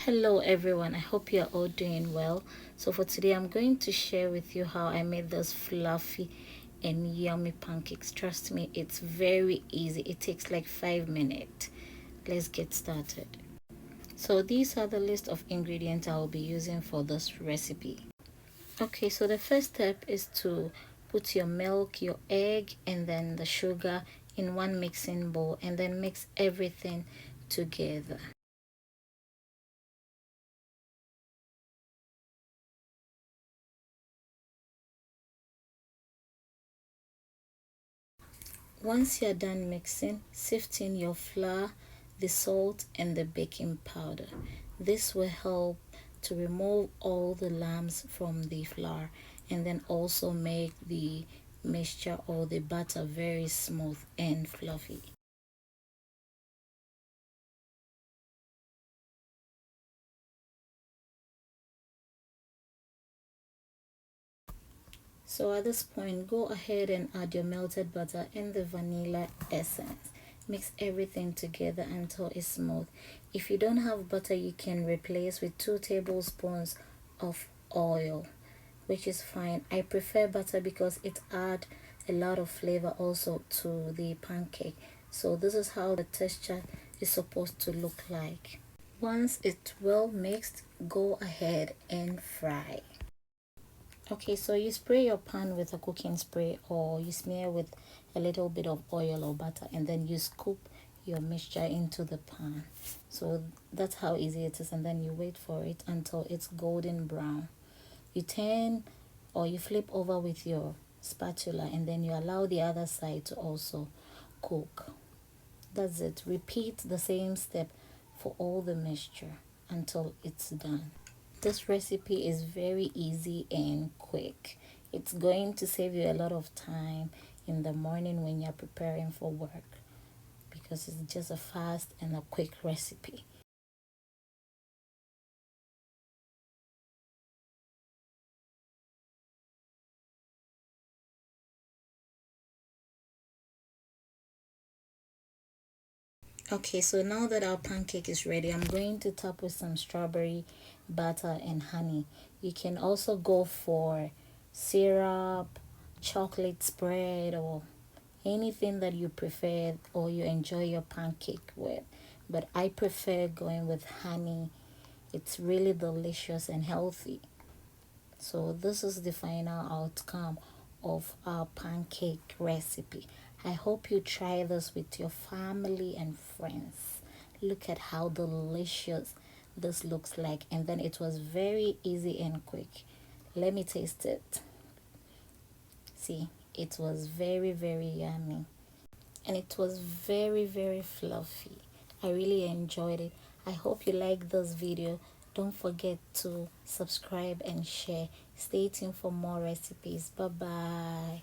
Hello everyone, I hope you're all doing well. So for today I'm going to share with you how I made those fluffy and yummy pancakes. Trust me, it's very easy. It takes like 5 minutes. Let's get started. So these are the list of ingredients I will be using for this recipe. Okay, so the first step is to put your milk, your egg, and then the sugar in one mixing bowl and then mix everything together. Once you're done mixing, sift in your flour, the salt, and the baking powder. This will help to remove all the lumps from the flour and then also make the mixture or the batter very smooth and fluffy. So at this point, go ahead and add your melted butter and the vanilla essence. Mix everything together until it's smooth. If you don't have butter, you can replace with 2 tablespoons of oil, which is fine. I prefer butter because it adds a lot of flavor also to the pancake. So this is how the texture is supposed to look like. Once it's well mixed, go ahead and fry. Okay, so you spray your pan with a cooking spray or you smear with a little bit of oil or butter and then you scoop your mixture into the pan. So that's how easy it is, and then you wait for it until it's golden brown. You turn or you flip over with your spatula and then you allow the other side to also cook. That's it. Repeat the same step for all the mixture until it's done. This recipe is very easy and quick. It's going to save you a lot of time in the morning when you're preparing for work because it's just a fast and a quick recipe. Okay, so now that our pancake is ready, I'm going to top with some strawberry butter and honey. You can also go for syrup, chocolate spread, or anything that you prefer or you enjoy your pancake with. But I prefer going with honey. It's really delicious and healthy. So this is the final outcome of our pancake recipe. I hope you try this with your family and friends. Look at how delicious this looks like, and then it was very easy and quick. Let me taste it. See, it was very yummy and it was very fluffy. I really enjoyed it. I hope you like this video. Don't forget to subscribe and share. Stay tuned for more recipes. Bye bye.